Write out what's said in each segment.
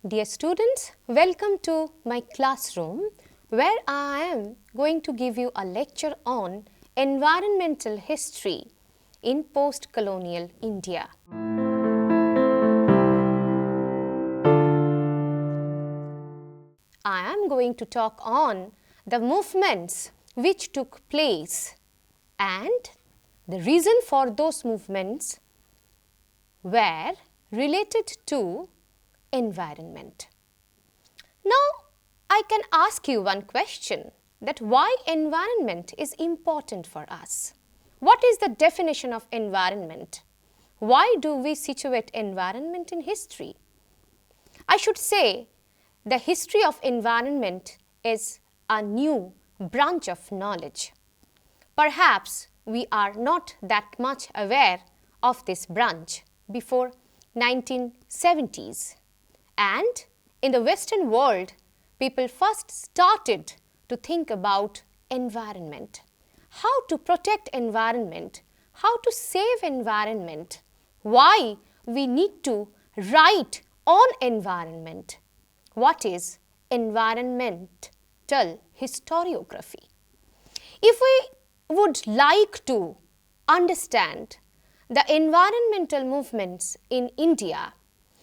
Dear students, welcome to my classroom where I am going to give you a lecture on environmental history in post-colonial India. I am going to talk on the movements which took place and the reason for those movements were related to environment. Now, I can ask you one question, that why environment is important for us? What is the definition of environment? Why do we situate environment in history? I should say the history of environment is a new branch of knowledge. Perhaps we are not that much aware of this branch before 1970s. And in the Western world, people first started to think about environment, how to protect environment, how to save environment, why we need to write on environment. What is environmental historiography? If we would like to understand the environmental movements in India,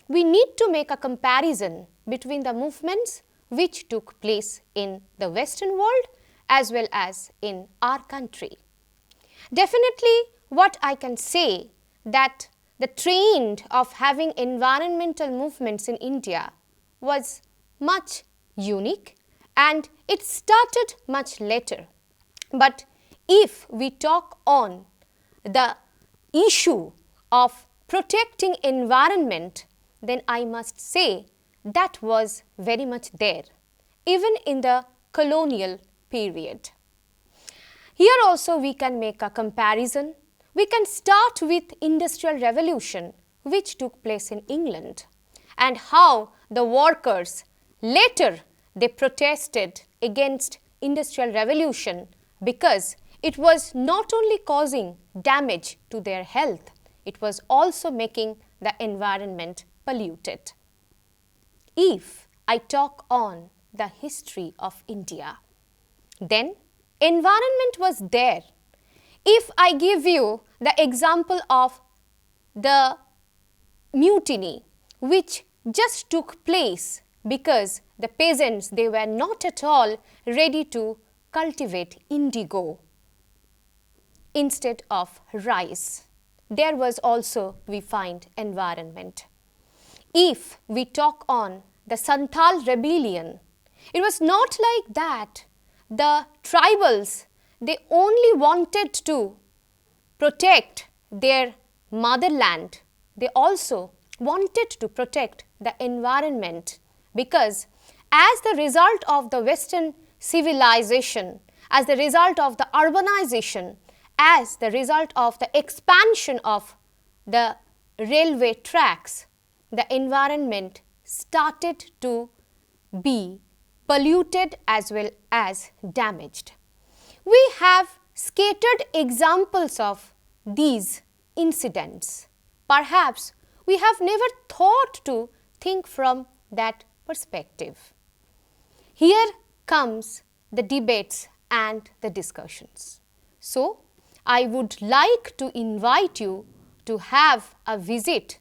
we need to make a comparison between the movements which took place in the Western world as well as in our country. Definitely, what I can say that the trend of having environmental movements in India was much unique and it started much later. But if we talk on the issue of protecting environment, then I must say that was very much there, even in the colonial period. Here also we can make a comparison. We can start with Industrial Revolution, which took place in England, and how the workers later they protested against Industrial Revolution because it was not only causing damage to their health, it was also making the environment polluted. If I talk on the history of India, then environment was there. If I give you the example of the mutiny which just took place because the peasants, they were not at all ready to cultivate indigo instead of rice. There was also we find environment. If we talk on the Santhal rebellion, it was not like that. The tribals, they only wanted to protect their motherland. They also wanted to protect the environment because as the result of the Western civilization, as the result of the urbanization, as the result of the expansion of the railway tracks, the environment started to be polluted as well as damaged. We have scattered examples of these incidents. Perhaps we have never thought to think from that perspective. Here comes the debates and the discussions. So, I would like to invite you to have a visit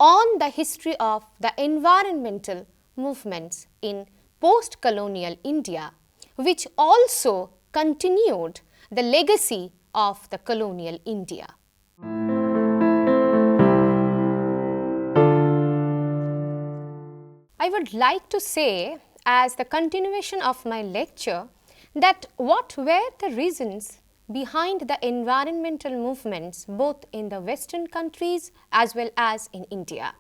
on the history of the environmental movements in post-colonial India, which also continued the legacy of the colonial India. I would like to say, as the continuation of my lecture, that what were the reasons behind the environmental movements both in the Western countries as well as in India.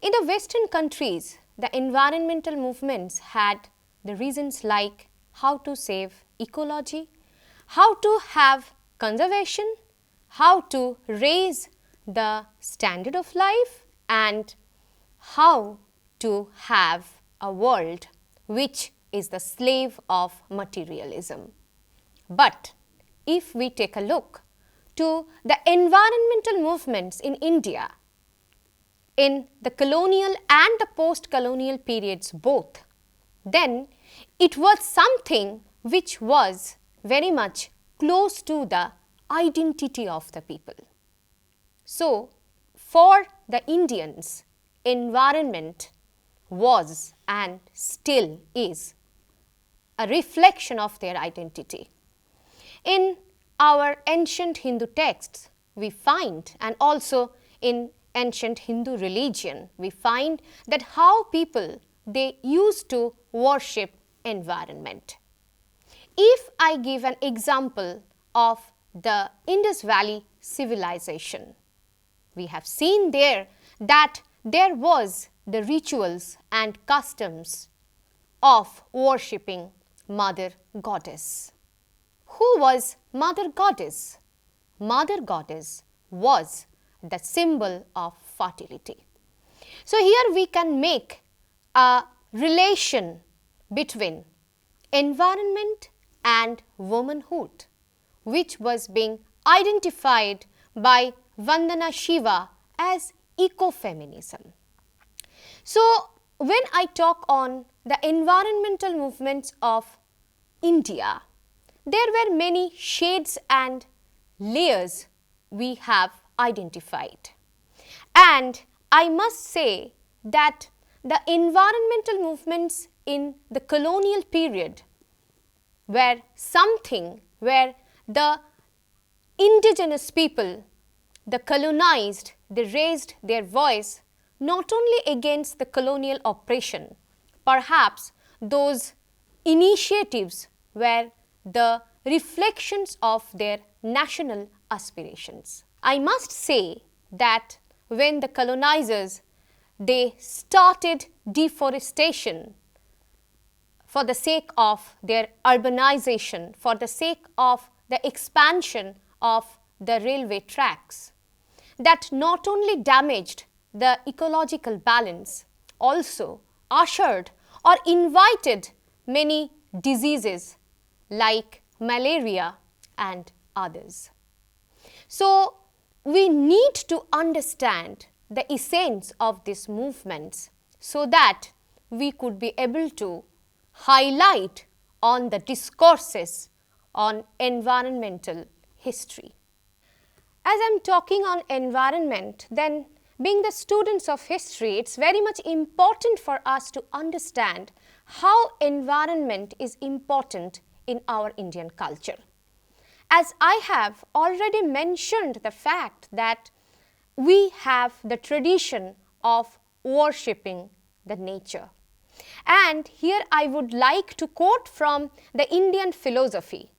In the Western countries, the environmental movements had the reasons like how to save ecology, how to have conservation, how to raise the standard of life, and how to have a world which is the slave of materialism. But if we take a look to the environmental movements in India, in the colonial and the post-colonial periods both, then it was something which was very much close to the identity of the people. So, for the Indians, environment was and still is a reflection of their identity. In our ancient Hindu texts, we find, and also in ancient Hindu religion, we find that how people, they used to worship environment. If I give an example of the Indus Valley civilization, we have seen there that there was the rituals and customs of worshipping Mother Goddess. Who was Mother Goddess? Mother Goddess was the symbol of fertility. So here we can make a relation between environment and womanhood, which was being identified by Vandana Shiva as ecofeminism. So when I talk on the environmental movements of India, there were many shades and layers we have identified. And I must say that the environmental movements in the colonial period were something where the indigenous people, the colonized, they raised their voice not only against the colonial oppression, perhaps those initiatives were the reflections of their national aspirations. I must say that when the colonizers, they started deforestation for the sake of their urbanization, for the sake of the expansion of the railway tracks, that not only damaged the ecological balance, also ushered or invited many diseases like malaria and others. So, we need to understand the essence of these movements so that we could be able to highlight on the discourses on environmental history. As I am talking on environment, then being the students of history, it's very much important for us to understand how environment is important in our Indian culture. As I have already mentioned the fact that we have the tradition of worshipping the nature. And here I would like to quote from the Indian philosophy.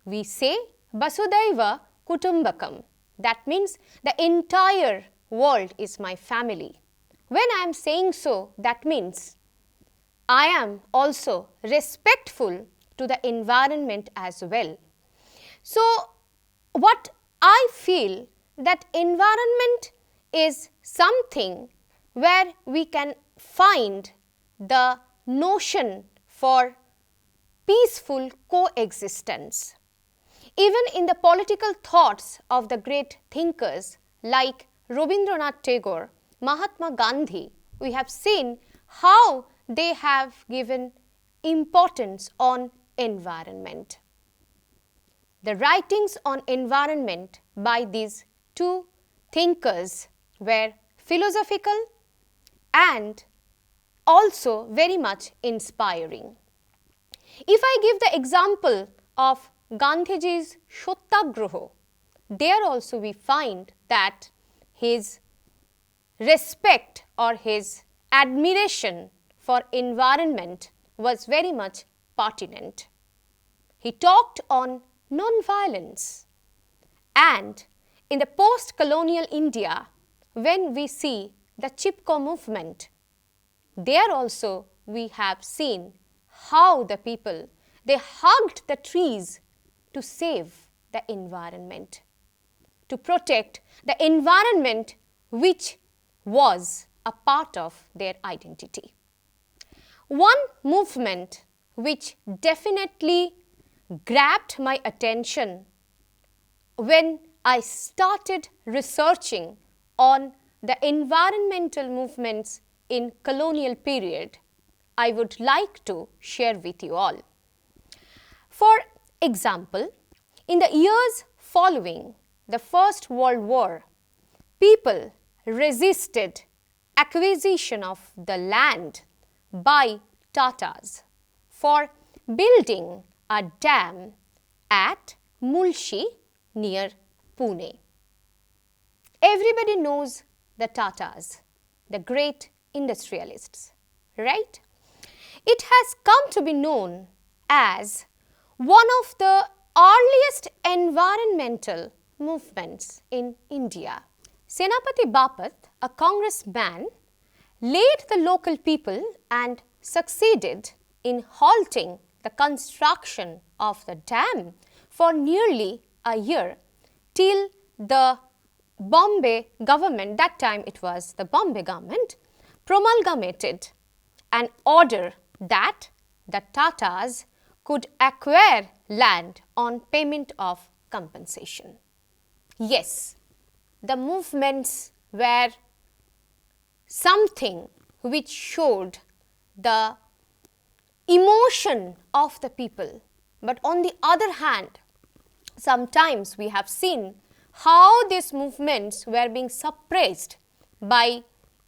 We say, Vasudhaiva Kutumbakam. That means the entire world is my family. When I am saying so, that means I am also respectful to the environment as well. So, what I feel that environment is something where we can find the notion for peaceful coexistence. Even in the political thoughts of the great thinkers like Rabindranath Tagore, Mahatma Gandhi, we have seen how they have given importance on environment. The writings on environment by these two thinkers were philosophical and also very much inspiring. If I give the example of Gandhiji's Satyagraha, there also we find that his respect or his admiration for environment was very much pertinent. He talked on non-violence, and in the post-colonial India, when we see the Chipko movement, there also we have seen how the people, they hugged the trees to save the environment, to protect the environment which was a part of their identity. One movement which definitely grabbed my attention when I started researching on the environmental movements in colonial period, I would like to share with you all. For example, in the years following the First World War, people resisted acquisition of the land by Tatars for building a dam at Mulshi near Pune. Everybody knows the Tatars, the great industrialists, right? It has come to be known as one of the earliest environmental movements in India. Senapati Bapat, a congressman, led the local people and succeeded in halting the construction of the dam for nearly a year till the Bombay government, that time it was the Bombay government, promulgated an order that the Tatars could acquire land on payment of compensation. Yes, the movements were something which showed the emotion of the people. But on the other hand, sometimes we have seen how these movements were being suppressed by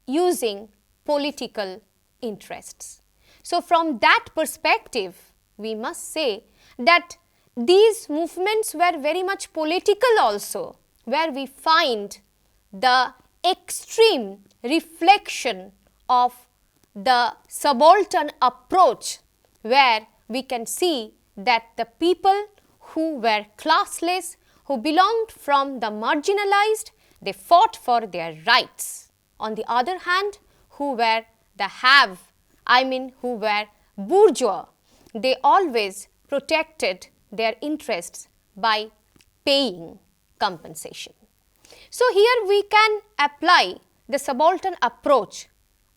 using political interests. So from that perspective, we must say that these movements were very much political also, where we find the extreme reflection of the subaltern approach, where we can see that the people who were classless, who belonged from the marginalized, they fought for their rights. On the other hand, who were the who were bourgeois, they always protected their interests by paying compensation. So here we can apply the subaltern approach,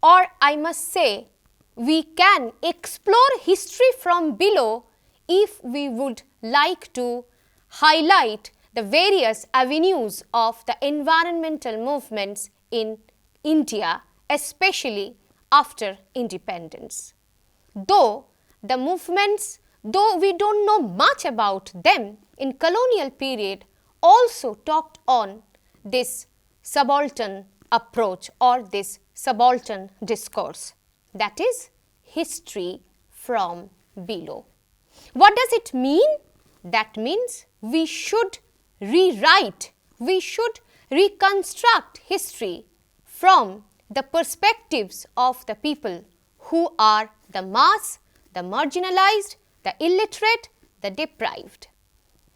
or I must say we can explore history from below if we would like to highlight the various avenues of the environmental movements in India, especially after independence. Though the movements, though we don't know much about them in colonial period, also talked on this subaltern approach or this subaltern discourse, that is history from below. What does it mean? That means we should rewrite, we should reconstruct history from the perspectives of the people who are the mass, the marginalized, the illiterate, the deprived.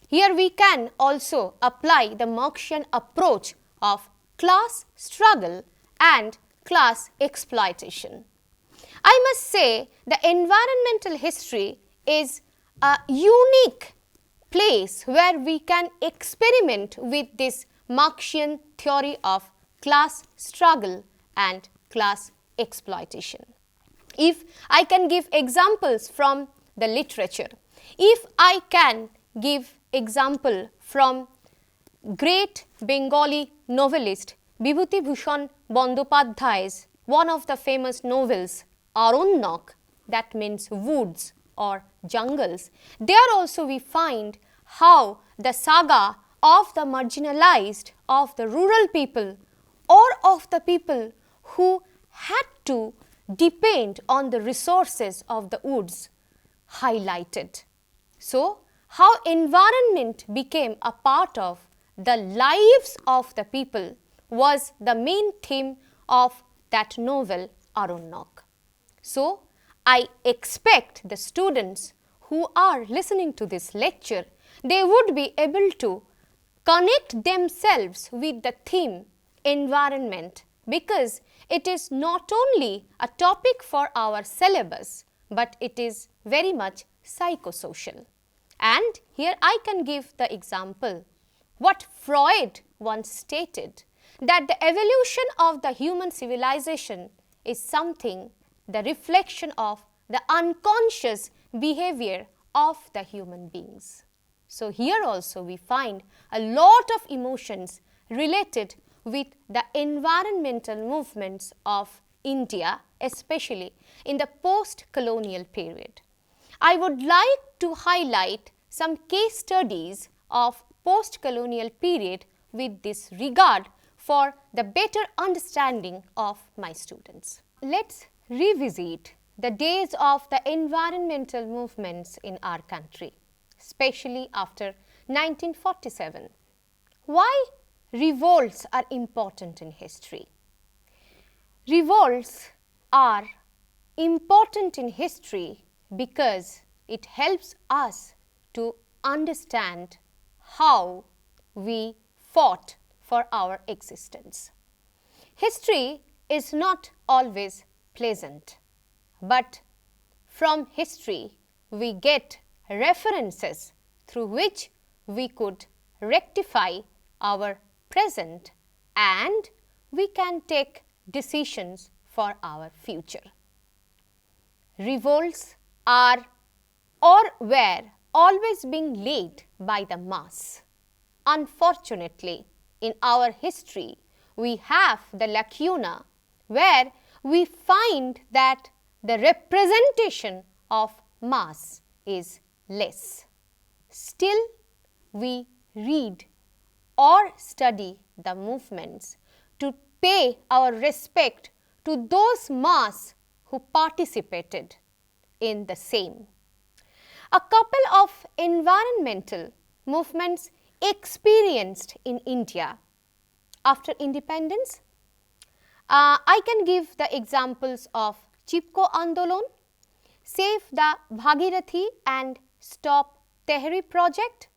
Here we can also apply the Marxian approach of class struggle and class exploitation. I must say the environmental history is a unique place where we can experiment with this Marxian theory of class struggle and class exploitation. If I can give examples from the literature, if I can give example from great Bengali novelist Bibhuti Bhushan Bandopadhyay's one of the famous novels, Aranyok, that means woods or jungles, there also we find how the saga of the marginalized, of the rural people or of the people who had to depend on the resources of the woods highlighted. So, how environment became a part of the lives of the people was the main theme of that novel Aranyok. So, I expect the students who are listening to this lecture, they would be able to connect themselves with the theme environment, because it is not only a topic for our syllabus, but it is very much psychosocial. And here I can give the example what Freud once stated, that the evolution of the human civilization is something, the reflection of the unconscious behavior of the human beings. So here also we find a lot of emotions related with the environmental movements of India, especially in the post-colonial period. I would like to highlight some case studies of post-colonial period with this regard for the better understanding of my students. Let's revisit the days of the environmental movements in our country, especially after 1947. Why revolts are important in history? Revolts are important in history because it helps us to understand how we fought for our existence. History is not always pleasant, but from history we get references through which we could rectify our present and we can take decisions for our future. Revolts are or were always being led by the mass. Unfortunately, in our history, we have the lacuna where we find that the representation of mass is less. Still, we read or study the movements to pay our respect to those mass who participated in the same. A couple of environmental movements experienced in India after independence. I can give the examples of Chipko Andolon, Save the Bhagirathi and Stop Tehri project,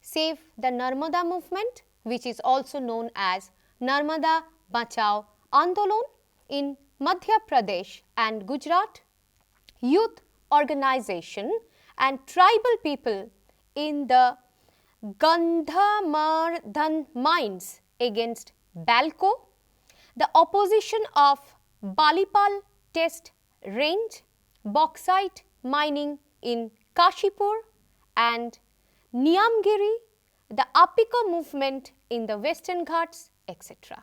Save the Narmada movement, which is also known as Narmada Bachao Andolon in Madhya Pradesh and Gujarat, youth organization and tribal people in the Gandhamardhan mines against Balco, the opposition of Balipal test range, bauxite mining in Kashipur and Niyamgiri, the Apiko movement in the Western Ghats, etc.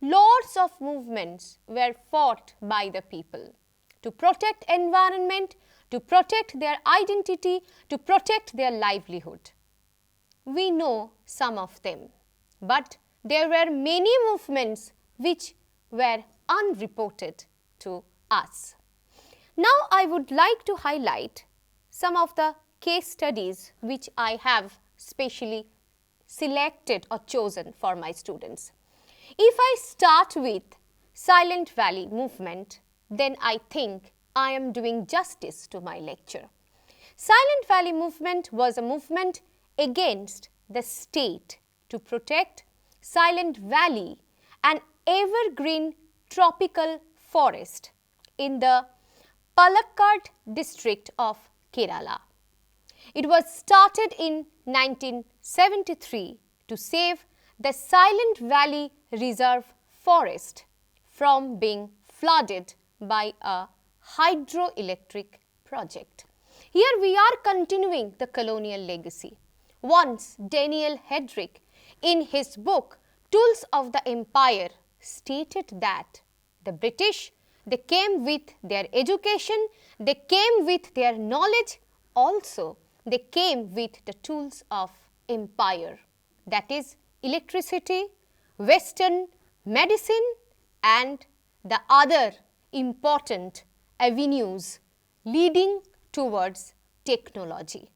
Lots of movements were fought by the people to protect environment, to protect their identity, to protect their livelihood. We know some of them, but there were many movements which were unreported to us. Now I would like to highlight some of the case studies which I have specially selected or chosen for my students. If I start with Silent Valley movement, then I think I am doing justice to my lecture. Silent Valley movement was a movement against the state to protect Silent Valley, an evergreen tropical forest in the Palakkad district of Kerala. It was started in 1973 to save the Silent Valley Reserve Forest from being flooded by a hydroelectric project. Here we are continuing the colonial legacy. Once Daniel Hedrick, in his book Tools of the Empire, stated that the British, they came with their education, they came with their knowledge, also they came with the tools of empire, that is electricity, Western medicine and the other important avenues leading towards technology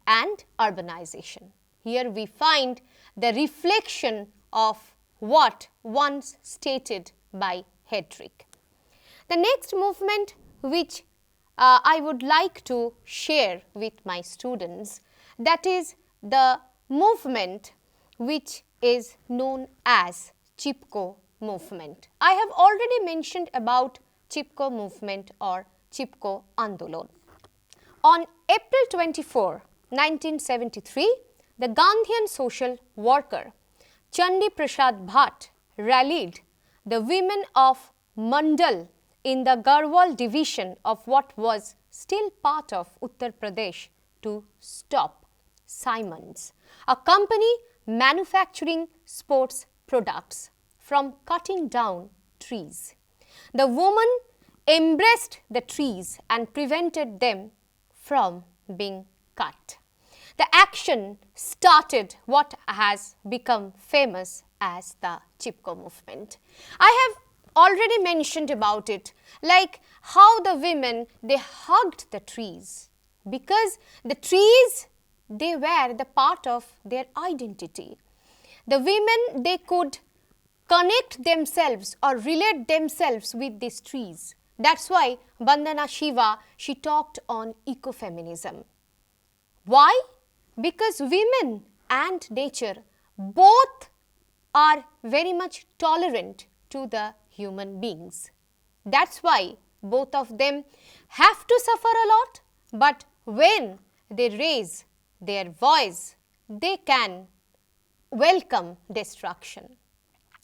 and urbanization. Here we find the reflection of what once stated by Hedrick. The next movement which I would like to share with my students, that is the movement which is known as Chipko movement. I have already mentioned about Chipko movement or Chipko Andolon. On April 24, 1973, the Gandhian social worker Chandi Prasad Bhatt rallied the women of Mandal in the Garhwal division of what was still part of Uttar Pradesh to stop Siemens, a company manufacturing sports products from cutting down trees. The woman embraced the trees and prevented them from being cut. The action started what has become famous as the Chipko movement. I have already mentioned about it, like how the women, they hugged the trees because the trees, they were the part of their identity. The women, they could connect themselves or relate themselves with these trees. That's why Vandana Shiva, she talked on ecofeminism. Why? Because women and nature both are very much tolerant to the human beings. That's why both of them have to suffer a lot, but when they raise their voice, they can welcome destruction.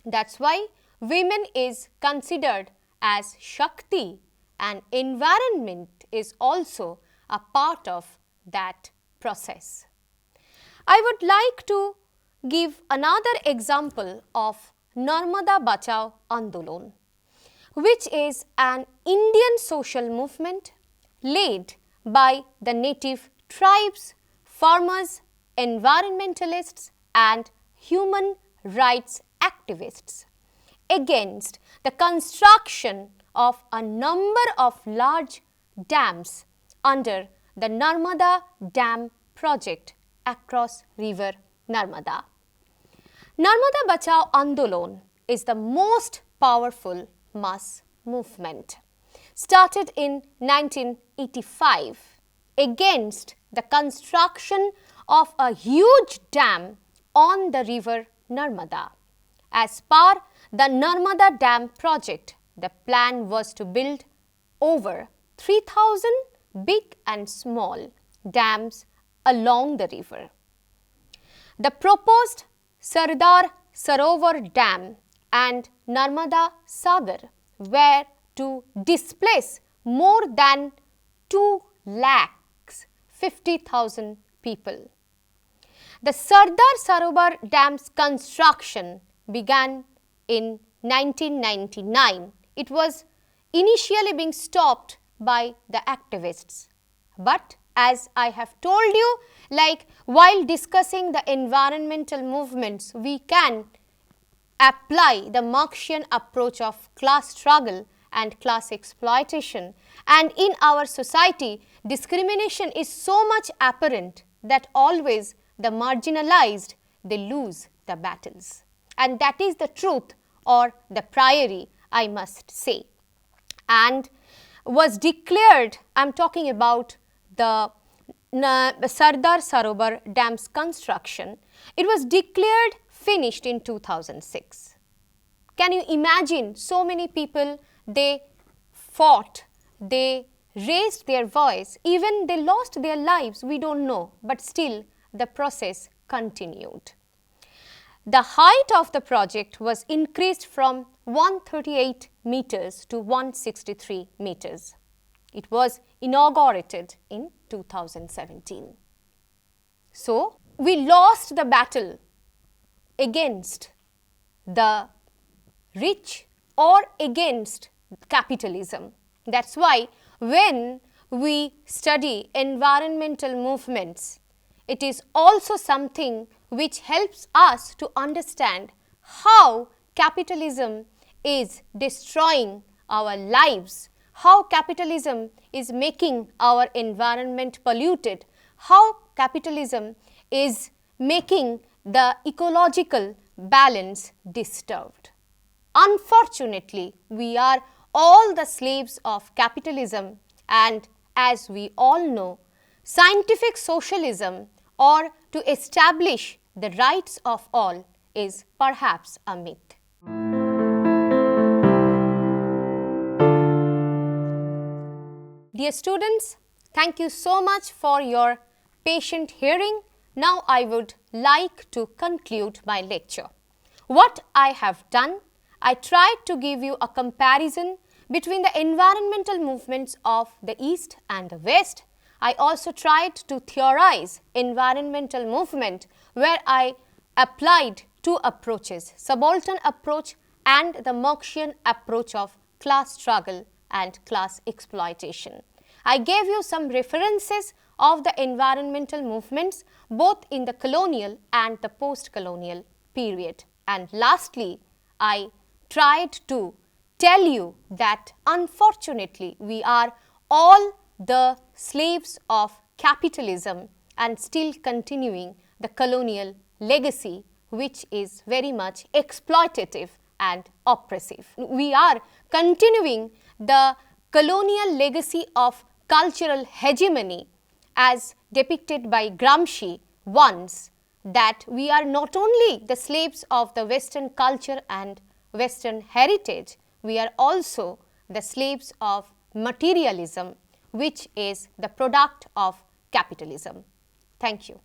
That's why women is considered as Shakti, and environment is also a part of that process. I would like to give another example of Narmada Bachao Andolon, which is an Indian social movement led by the native tribes, farmers, environmentalists and human rights activists against the construction of a number of large dams under the Narmada Dam project across river Narmada. Narmada Bachao Andolon is the most powerful mass movement, started in 1985 against the construction of a huge dam on the river Narmada. As per the Narmada Dam project, the plan was to build over 3,000 big and small dams along the river. The proposed Sardar Sarovar Dam and Narmada Sagar were to displace more than 2,50,000 people. The Sardar Sarovar Dam's construction began in 1999. It was initially being stopped by the activists. But as I have told you, like while discussing the environmental movements, we can apply the Marxian approach of class struggle and class exploitation. And in our society, discrimination is so much apparent that always the marginalized, they lose the battles. And that is the truth or the priori, I must say. And was declared, I am talking about the Sardar Sarovar Dam's construction, it was declared finished in 2006. Can you imagine so many people, they fought, they raised their voice, even they lost their lives, we don't know, but still the process continued. The height of the project was increased from 138 meters to 163 meters. It was inaugurated in 2017. So, we lost the battle against the rich or against capitalism. That's why when we study environmental movements, it is also something which helps us to understand how capitalism is destroying our lives, how capitalism is making our environment polluted, how capitalism is making the ecological balance disturbed. Unfortunately, we are all the slaves of capitalism, and as we all know, scientific socialism or to establish the rights of all is perhaps a myth. Dear students, thank you so much for your patient hearing. Now I would like to conclude my lecture. What I have done, I tried to give you a comparison between the environmental movements of the East and the West. I also tried to theorize environmental movement where I applied two approaches, subaltern approach and the Marxian approach of class struggle and class exploitation. I gave you some references of the environmental movements both in the colonial and the post-colonial period. And lastly, I tried to tell you that unfortunately we are all the slaves of capitalism and still continuing the colonial legacy, which is very much exploitative and oppressive. We are continuing the colonial legacy of cultural hegemony as depicted by Gramsci once, that we are not only the slaves of the Western culture and Western heritage, we are also the slaves of materialism, which is the product of capitalism. Thank you.